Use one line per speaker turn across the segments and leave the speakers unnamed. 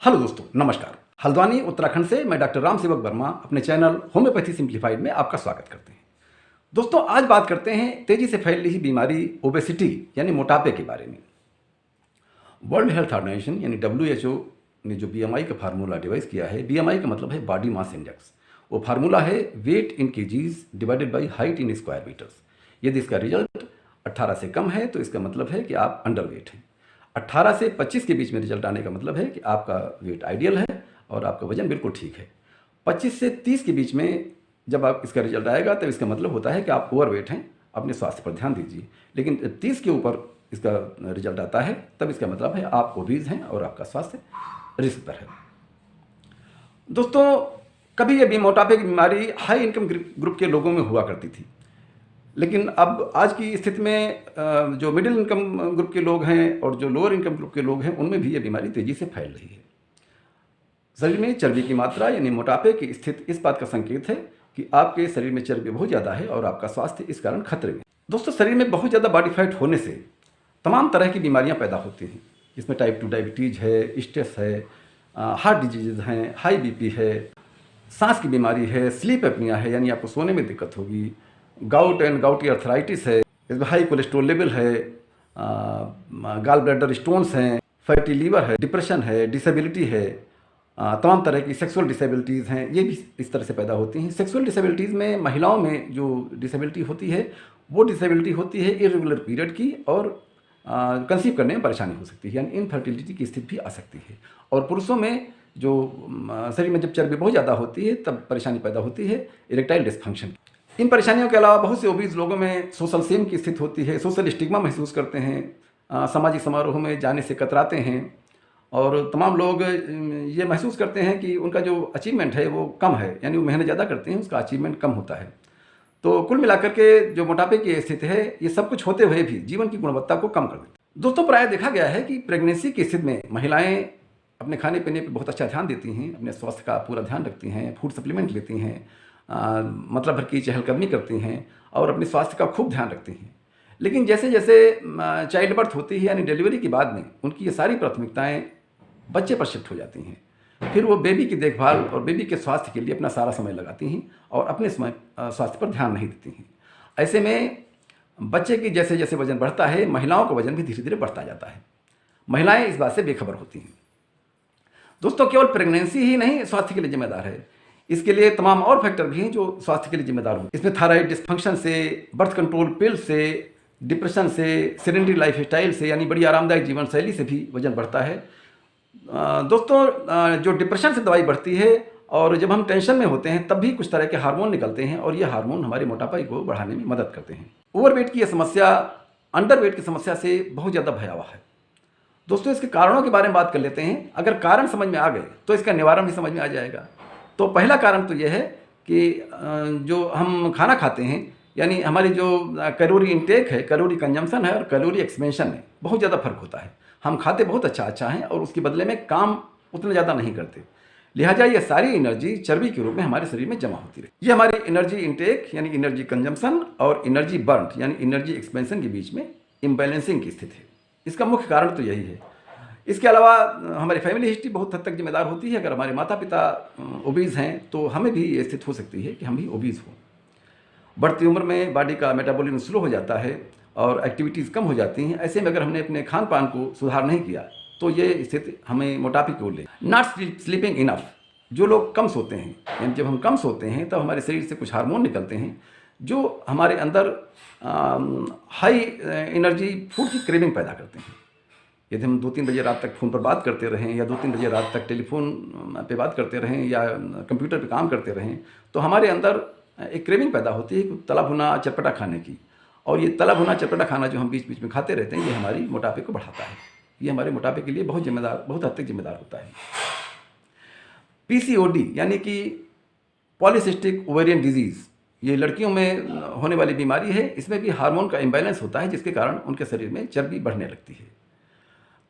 Hello दोस्तों, नमस्कार। हल्द्वानी उत्तराखंड से मैं डॉक्टर राम सेवक वर्मा अपने चैनल होम्योपैथी सिंप्लीफाइड में आपका स्वागत करते हैं। दोस्तों, आज बात करते हैं तेजी से फैल रही बीमारी ओबेसिटी यानी मोटापे के बारे में। वर्ल्ड हेल्थ ऑर्गेनाइजेशन यानी WHO ने जो BMI का फार्मूला डिवाइस किया है, BMI का मतलब है बॉडी मास इंडेक्स। वो फार्मूला है weight in kgs divided by height in square metres. यदि इसका रिजल्ट 18 से कम है तो इसका मतलब है कि आप अंडर वेट हैं। 18 से 25 के बीच में रिजल्ट आने का मतलब है कि आपका वेट आइडियल है और आपका वजन बिल्कुल ठीक है। 25 से 30 के बीच में जब आप इसका रिजल्ट आएगा तब इसका मतलब होता है कि आप ओवरवेट हैं, अपने स्वास्थ्य पर ध्यान दीजिए। लेकिन 30 के ऊपर इसका रिजल्ट आता है तब इसका मतलब है आप ओबीज हैं और आपका स्वास्थ्य रिस्क पर है। दोस्तों, कभी ये मोटापे की बीमारी हाई इनकम ग्रुप के लोगों में हुआ करती थी, लेकिन अब आज की स्थिति में जो मिडिल इनकम ग्रुप के लोग हैं और जो लोअर इनकम ग्रुप के लोग हैं उनमें भी ये बीमारी तेज़ी से फैल रही है। शरीर में चर्बी की मात्रा यानी मोटापे की स्थिति इस बात का संकेत है कि आपके शरीर में चर्बी बहुत ज़्यादा है और आपका स्वास्थ्य इस कारण खतरे में। दोस्तों, शरीर में बहुत ज़्यादा बॉडी फैट होने से तमाम तरह की बीमारियाँ पैदा होती हैं, जिसमें टाइप 2 डायबिटीज़ है, स्ट्रेस है, हार्ट डिजीज़ हैं, हाई BP है, सांस की बीमारी है, स्लीप एपनिया है यानी आपको सोने में दिक्कत होगी, गाउट एंड गाउटी अर्थराइटिस है, इसमें हाई कोलेस्ट्रॉल लेवल है, गाल ब्लैडर स्टोन्स हैं, फैटी लीवर है, डिप्रेशन है, डिसेबिलिटी है, तमाम तरह की सेक्सुअल डिसेबिलिटीज़ हैं, ये भी इस तरह से पैदा होती हैं। सेक्सुअल डिसेबिलिटीज़ में महिलाओं में जो डिसेबिलिटी होती है वो डिसेबिलिटी होती है इरेगुलर पीरियड की और कंसीव करने में परेशानी हो सकती है यानी इनफर्टिलिटी की स्थिति भी आ सकती है। और पुरुषों में जो शरीर में जब चर्बी बहुत ज़्यादा होती है तब परेशानी पैदा होती है इरेक्टाइल डिस्फंक्शन। इन परेशानियों के अलावा बहुत से ओबीज लोगों में सोशल शेम की स्थिति होती है, सोशल स्टिग्मा महसूस करते हैं, सामाजिक समारोह में जाने से कतराते हैं और तमाम लोग ये महसूस करते हैं कि उनका जो अचीवमेंट है वो कम है, यानी वो मेहनत ज़्यादा करते हैं उसका अचीवमेंट कम होता है। तो कुल मिलाकर के जो मोटापे की स्थिति है ये सब कुछ होते हुए भी जीवन की गुणवत्ता को कम कर देती है। दोस्तों, प्रायः देखा गया है कि प्रेगनेंसी की स्थिति में महिलाएं अपने खाने पीने पर बहुत अच्छा ध्यान देती हैं, अपने स्वास्थ्य का पूरा ध्यान रखती हैं, फूड सप्लीमेंट लेती हैं, मतलब भर की चहलकदमी करती हैं और अपने स्वास्थ्य का खूब ध्यान रखती हैं। लेकिन जैसे जैसे चाइल्ड बर्थ होती है यानी डिलीवरी के बाद में उनकी ये सारी प्राथमिकताएं बच्चे पर शिफ्ट हो जाती हैं। फिर वो बेबी की देखभाल और बेबी के स्वास्थ्य के लिए अपना सारा समय लगाती हैं और अपने स्वास्थ्य पर ध्यान नहीं देती हैं। ऐसे में बच्चे की जैसे जैसे वजन बढ़ता है महिलाओं का वजन भी धीरे धीरे बढ़ता जाता है। महिलाएं इस बात से बेखबर होती हैं। दोस्तों, केवल प्रेगनेंसी ही नहीं स्वास्थ्य के लिए जिम्मेदार है, इसके लिए तमाम और फैक्टर भी हैं जो स्वास्थ्य के लिए जिम्मेदार होते हैं। इसमें थायराइड डिस्फंक्शन से, बर्थ कंट्रोल पिल से, डिप्रेशन से, सेडेंटरी लाइफ स्टाइल से यानी बड़ी आरामदायक जीवन शैली से भी वजन बढ़ता है। दोस्तों, जो डिप्रेशन से दवाई बढ़ती है और जब हम टेंशन में होते हैं तब भी कुछ तरह के हार्मोन निकलते हैं और ये हार्मोन हमारे मोटापा को बढ़ाने में मदद करते हैं। ओवरवेट की यह समस्या अंडरवेट की समस्या से बहुत ज़्यादा भयावह है। दोस्तों, इसके कारणों के बारे में बात कर लेते हैं। अगर कारण समझ में आ गए तो इसका निवारण भी समझ में आ जाएगा। तो पहला कारण तो यह है कि जो हम खाना खाते हैं यानी हमारी जो कैलोरी इंटेक है, कैलोरी कंजम्पशन है और कैलोरी एक्सपेंशन है, बहुत ज़्यादा फर्क होता है। हम खाते बहुत अच्छा हैं और उसके बदले में काम उतना ज़्यादा नहीं करते, लिहाजा ये सारी एनर्जी चर्बी के रूप में हमारे शरीर में जमा होती रही। ये हमारी एनर्जी इंटेक यानी एनर्जी कंजम्पशन और एनर्जी बर्न यानी एनर्जी एक्सपेंशन के बीच में इम्बैलेंसिंग की स्थिति है। इसका मुख्य कारण तो यही है। इसके अलावा हमारी फैमिली हिस्ट्री बहुत हद तक जिम्मेदार होती है। अगर हमारे माता पिता ओबीज हैं तो हमें भी ये स्थिति हो सकती है कि हम भी ओबीज हों। बढ़ती उम्र में बॉडी का मेटाबॉलिज्म स्लो हो जाता है और एक्टिविटीज़ कम हो जाती हैं। ऐसे में अगर हमने अपने खान पान को सुधार नहीं किया तो ये स्थिति हमें मोटापे की ओर ले। नॉट स्लीपिंग इनफ, जो लोग कम सोते हैं यानी जब हम कम सोते हैं तब हमारे शरीर से कुछ हार्मोन निकलते हैं जो हमारे अंदर हाई एनर्जी फूड की क्रेविंग पैदा करते हैं। यदि हम 2-3 बजे रात तक फ़ोन पर बात करते रहें या 2-3 बजे रात तक टेलीफोन पे बात करते रहें या कंप्यूटर पे काम करते रहें तो हमारे अंदर एक क्रेविंग पैदा होती है तला भुना चटपटा खाने की। और ये तला भुना चटपटा खाना जो हम बीच बीच में खाते रहते हैं ये हमारी मोटापे को बढ़ाता है। ये हमारे मोटापे के लिए बहुत हद तक जिम्मेदार होता है। PCOD यानी कि पॉलीसिस्टिक ओवेरियन डिजीज़, ये लड़कियों में होने वाली बीमारी है। इसमें भी हार्मोन का इम्बैलेंस होता है जिसके कारण उनके शरीर में चर्बी बढ़ने लगती है।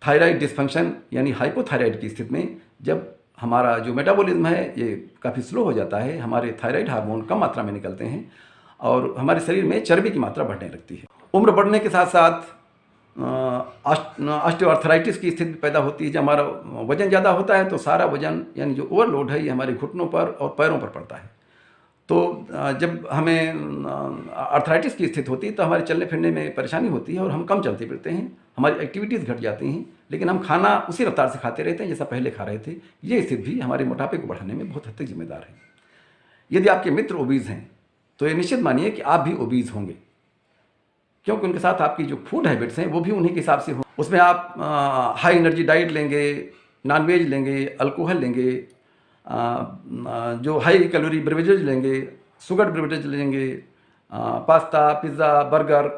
थायराइड डिस्फंक्शन यानी हाइपोथायराइड की स्थिति में जब हमारा जो मेटाबॉलिज्म है ये काफ़ी स्लो हो जाता है, हमारे थायराइड हार्मोन कम मात्रा में निकलते हैं और हमारे शरीर में चर्बी की मात्रा बढ़ने लगती है। उम्र बढ़ने के साथ साथ ऑस्टियोआर्थराइटिस की स्थिति पैदा होती है। जब हमारा वजन ज़्यादा होता है तो सारा वजन यानी जो ओवरलोड है ये हमारे घुटनों पर और पैरों पर पड़ता है। तो जब हमें आर्थराइटिस की स्थिति होती है तो हमारे चलने फिरने में परेशानी होती है और हम कम चलते फिरते हैं, हमारी एक्टिविटीज़ घट जाती हैं, लेकिन हम खाना उसी रफ्तार से खाते रहते हैं जैसा पहले खा रहे थे। ये स्थिति भी हमारे मोटापे को बढ़ाने में बहुत हद तक जिम्मेदार है। यदि आपके मित्र ओबीज़ हैं तो ये निश्चित मानिए कि आप भी ओबीज़ होंगे, क्योंकि उनके साथ आपकी जो फूड हैबिट्स हैं वो भी उन्हीं के हिसाब से हो। उसमें आप हाई एनर्जी डाइट लेंगे, नॉनवेज लेंगे, अल्कोहल लेंगे, जो हाई कैलोरी बेवरेजेज लेंगे, शुगर बेवरेज लेंगे, पास्ता, पिज़्ज़ा, बर्गर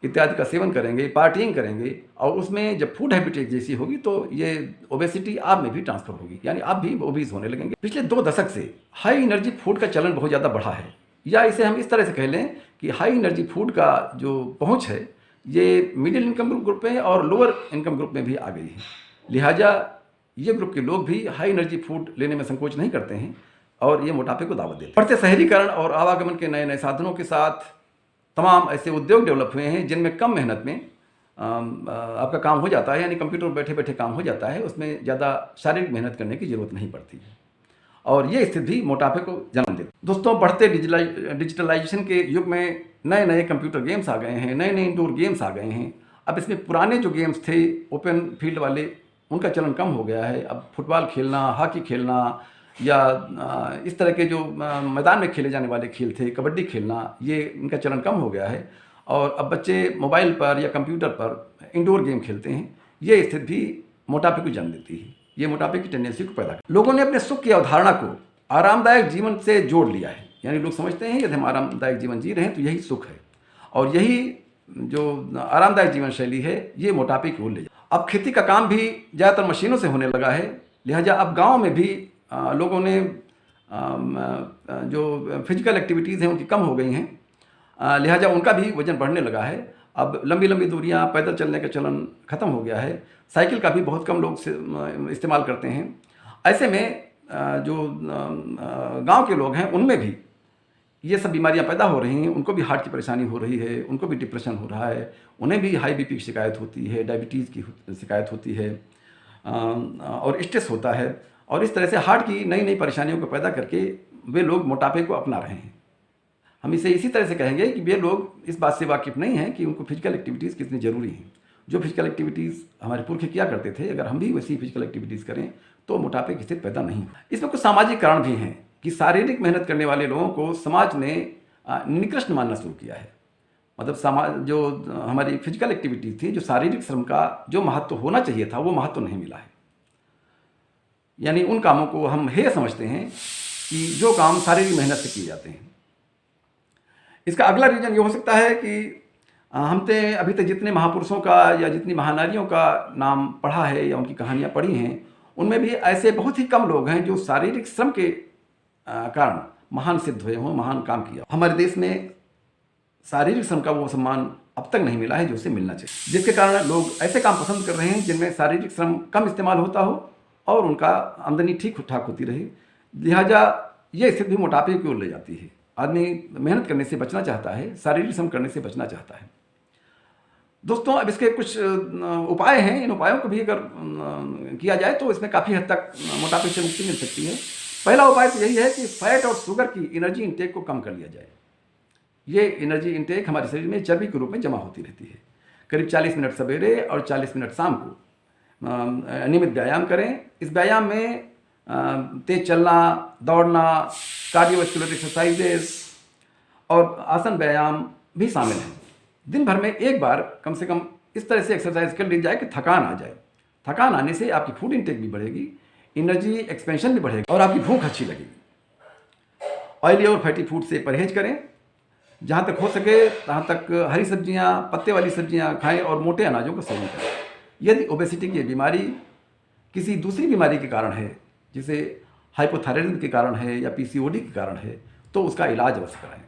इत्यादि का सेवन करेंगे, पार्टिंग करेंगे, और उसमें जब फूड हैबिट एक जैसी होगी तो ये ओबेसिटी आप में भी ट्रांसफ़र होगी, यानी आप भी ओबीज़ होने लगेंगे। पिछले 2 दशक से हाई एनर्जी फूड का चलन बहुत ज़्यादा बढ़ा है, या इसे हम इस तरह से कह लें कि हाई एनर्जी फूड का जो पहुंच है ये मिडिल इनकम ग्रुप में और लोअर इनकम ग्रुप में भी आ गई है। लिहाजा ये ग्रुप के लोग भी हाई एनर्जी फूड लेने में संकोच नहीं करते हैं और ये मोटापे को दावत देते हैं। बढ़ते शहरीकरण और आवागमन के नए नए साधनों के साथ तमाम ऐसे उद्योग डेवलप हुए हैं जिनमें कम मेहनत में आपका काम हो जाता है, यानी कंप्यूटर पर बैठे बैठे काम हो जाता है, उसमें ज़्यादा शारीरिक मेहनत करने की ज़रूरत नहीं पड़ती है, और ये स्थिति भी मोटापे को जन्म देती है। दोस्तों, बढ़ते डिजिटलाइजेशन के युग में नए नए कंप्यूटर गेम्स आ गए हैं, नए नए इंडोर गेम्स आ गए हैं। अब इसमें पुराने जो गेम्स थे ओपन फील्ड वाले, उनका चलन कम हो गया है। अब फुटबॉल खेलना, हॉकी खेलना, या इस तरह के जो मैदान में खेले जाने वाले खेल थे, कबड्डी खेलना, ये इनका चलन कम हो गया है, और अब बच्चे मोबाइल पर या कंप्यूटर पर इंडोर गेम खेलते हैं। ये स्थिति भी मोटापे को जन्म देती है, ये मोटापे की टेंडेंसी को पैदा करती है। लोगों ने अपने सुख की अवधारणा को आरामदायक जीवन से जोड़ लिया है, यानी लोग समझते हैं यदि हम आरामदायक जीवन जी रहे हैं तो यही सुख है, और यही जो आरामदायक जीवन शैली है ये मोटापे की ओर ले जाए। अब खेती का काम भी ज़्यादातर मशीनों से होने लगा है, लिहाजा अब गाँव में भी लोगों ने जो फिजिकल एक्टिविटीज़ हैं उनकी कम हो गई हैं, लिहाजा उनका भी वजन बढ़ने लगा है। अब लंबी लंबी दूरियां पैदल चलने का चलन ख़त्म हो गया है, साइकिल का भी बहुत कम लोग इस्तेमाल करते हैं। ऐसे में जो गांव के लोग हैं उनमें भी ये सब बीमारियां पैदा हो रही हैं, उनको भी हार्ट की परेशानी हो रही है, उनको भी डिप्रेशन हो रहा है, उन्हें भी हाई बीपी की शिकायत होती है, डायबिटीज़ की शिकायत होती है, और स्ट्रेस होता है, और इस तरह से हार्ट की नई नई परेशानियों को पैदा करके वे लोग मोटापे को अपना रहे हैं। हम इसे इसी तरह से कहेंगे कि वे लोग इस बात से वाकिफ़ नहीं हैं कि उनको फिजिकल एक्टिविटीज़ कितनी ज़रूरी हैं। जो फिजिकल एक्टिविटीज़ हमारे पुरखे किया करते थे, अगर हम भी वैसी फिजिकल एक्टिविटीज़ करें तो मोटापे की स्थिति पैदा नहीं हो। इसमें कुछ सामाजिक कारण भी हैं कि शारीरिक मेहनत करने वाले लोगों को समाज ने निकृष्ट मानना शुरू किया है। मतलब समाज जो हमारी फिजिकल एक्टिविटीज़ थी, जो शारीरिक श्रम का जो महत्व होना चाहिए था वो महत्व नहीं मिला है, यानी उन कामों को हम हेय समझते हैं कि जो काम शारीरिक मेहनत से किए जाते हैं। इसका अगला रीज़न ये हो सकता है कि हमने अभी तक जितने महापुरुषों का या जितनी महानारियों का नाम पढ़ा है या उनकी कहानियाँ पढ़ी हैं, उनमें भी ऐसे बहुत ही कम लोग हैं जो शारीरिक श्रम के कारण महान सिद्ध हुए हों, महान काम किया। हमारे देश में शारीरिक श्रम का वो सम्मान अब तक नहीं मिला है जो उसे मिलना चाहिए, जिसके कारण लोग ऐसे काम पसंद कर रहे हैं जिनमें शारीरिक श्रम कम इस्तेमाल होता हो और उनका आमदनी ठीक ठाक होती रहे। लिहाजा ये स्थिति भी मोटापे की ओर ले जाती है। आदमी मेहनत करने से बचना चाहता है, शारीरिक श्रम करने से बचना चाहता है। दोस्तों, अब इसके कुछ उपाय हैं, इन उपायों को भी अगर किया जाए तो इसमें काफ़ी हद तक मोटापे से मुक्ति मिल सकती है। पहला उपाय तो यही है कि फैट और शुगर की एनर्जी इंटेक को कम कर लिया जाए। ये एनर्जी इंटेक हमारे शरीर में चर्बी के रूप में जमा होती रहती है। करीब 40 मिनट सवेरे और 40 मिनट शाम को नियमित व्यायाम करें। इस व्यायाम में तेज चलना, दौड़ना, कार्डियोवैस्कुलर एक्सरसाइजेस और आसन व्यायाम भी शामिल हैं। दिन भर में एक बार कम से कम इस तरह से एक्सरसाइज कर ली जाए कि थकान आ जाए। थकान आने से आपकी फूड इंटेक भी बढ़ेगी, एनर्जी एक्सपेंशन भी बढ़ेगी और आपकी भूख अच्छी लगेगी। ऑयली और फैटी फूड से परहेज करें, जहाँ तक हो सके तहाँ तक हरी सब्जियाँ, पत्ते वाली सब्जियाँ खाएं और मोटे अनाजों का सेवन करें। यदि ओबेसिटी की बीमारी किसी दूसरी बीमारी के कारण है, जैसे हाइपोथायराइडिज्म के कारण है या पीसीओडी के कारण है, तो उसका इलाज अवश्य कराएं।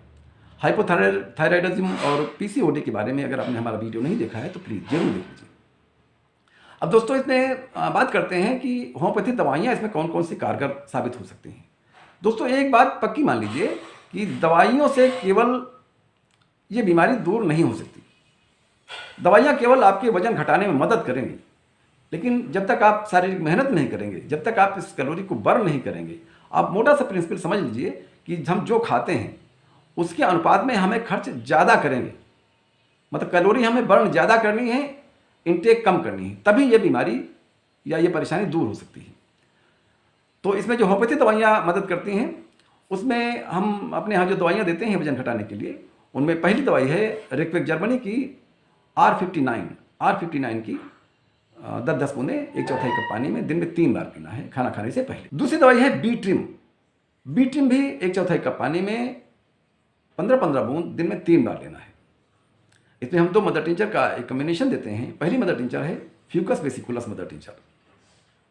हाइपोथायराइडिज्म और पीसीओडी के बारे में अगर आपने हमारा वीडियो नहीं देखा है तो प्लीज़ जरूर देख लीजिए। अब दोस्तों, इसमें बात करते हैं कि होम्योपैथिक दवाइयाँ इसमें कौन कौन सी कारगर साबित हो सकती हैं। दोस्तों, एक बात पक्की मान लीजिए कि दवाइयों से केवल ये बीमारी दूर नहीं हो सकती। दवाइयाँ केवल आपके वजन घटाने में मदद करेंगी, लेकिन जब तक आप शारीरिक मेहनत नहीं करेंगे, जब तक आप इस कैलोरी को बर्न नहीं करेंगे, आप मोटा सा प्रिंसिपल समझ लीजिए कि हम जो खाते हैं उसके अनुपात में हमें खर्च ज़्यादा करेंगे, मतलब कैलोरी हमें बर्न ज़्यादा करनी है, इनटेक कम करनी है, तभी ये बीमारी या ये परेशानी दूर हो सकती है। तो इसमें जो होम्योपैथी दवाइयाँ मदद करती हैं, उसमें हम अपने यहाँ जो दवाइयाँ देते हैं वजन घटाने के लिए, उनमें पहली दवाई है रिक्वेक जर्मनी की R59 की 10-10 बूंदें 1/4 कप पानी में दिन में 3 बार पीना है खाना खाने से पहले। दूसरी दवाई है बी ट्रिम भी 1/4 कप पानी में 15-15 बूंद दिन में 3 बार लेना है। इसमें हम 2 मदर टिंचर का एक कॉम्बिनेशन देते हैं। पहली मदर टिंचर है फ्यूकस वेसिकुलस मदर टिंचर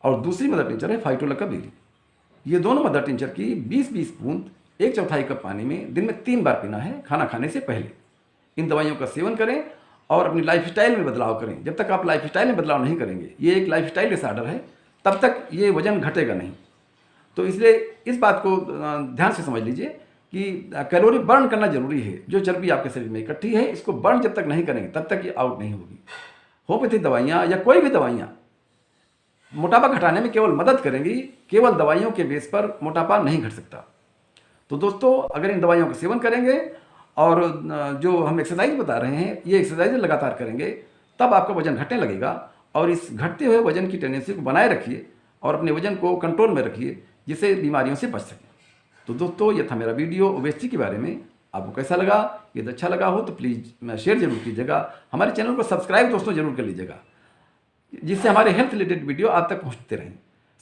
और दूसरी मदर टिंचर है फाइटोलक्का बेरी। ये दोनों मदर टिंचर की 20-20 बूंद 1/4 कप पानी में दिन में 3 बार पीना है खाना खाने से पहले। इन दवाइयों का सेवन करें और अपनी लाइफस्टाइल में बदलाव करें। जब तक आप लाइफस्टाइल में बदलाव नहीं करेंगे, ये एक लाइफस्टाइल डिसऑर्डर है, तब तक ये वजन घटेगा नहीं। तो इसलिए इस बात को ध्यान से समझ लीजिए कि कैलोरी बर्न करना जरूरी है। जो चर्बी आपके शरीर में इकट्ठी है, इसको बर्न जब तक नहीं करेंगे तब तक ये आउट नहीं होगी। होम्योपैथिक दवाइयाँ या कोई भी दवाइयाँ मोटापा घटाने में केवल मदद करेंगी, केवल दवाइयों के बेस पर मोटापा नहीं घट सकता। तो दोस्तों, अगर इन दवाइयों का सेवन करेंगे और जो हम एक्सरसाइज बता रहे हैं, ये एक्सरसाइज लगातार करेंगे, तब आपका वजन घटने लगेगा। और इस घटते हुए वजन की टेंडेंसी को बनाए रखिए और अपने वजन को कंट्रोल में रखिए, जिससे बीमारियों से बच सकें। तो दोस्तों, ये था मेरा वीडियो ओबेसिटी के बारे में। आपको कैसा लगा? यदि अच्छा लगा हो तो प्लीज़ शेयर जरूर कीजिएगा। हमारे चैनल को सब्सक्राइब दोस्तों जरूर कर लीजिएगा, जिससे हमारे हेल्थ रिलेटेड वीडियो आप तक पहुंचते रहें।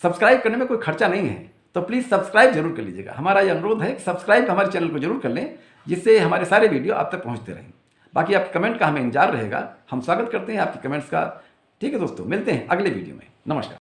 सब्सक्राइब करने में कोई खर्चा नहीं है, तो प्लीज़ सब्सक्राइब जरूर कर लीजिएगा। हमारा ये अनुरोध है कि सब्सक्राइब हमारे चैनल को जरूर कर लें, जिससे हमारे सारे वीडियो आप तक पहुंचते रहें। बाकी आपके कमेंट का हमें इंतजार रहेगा। हम स्वागत करते हैं आपके कमेंट्स का। ठीक है दोस्तों, मिलते हैं अगले वीडियो में। नमस्कार।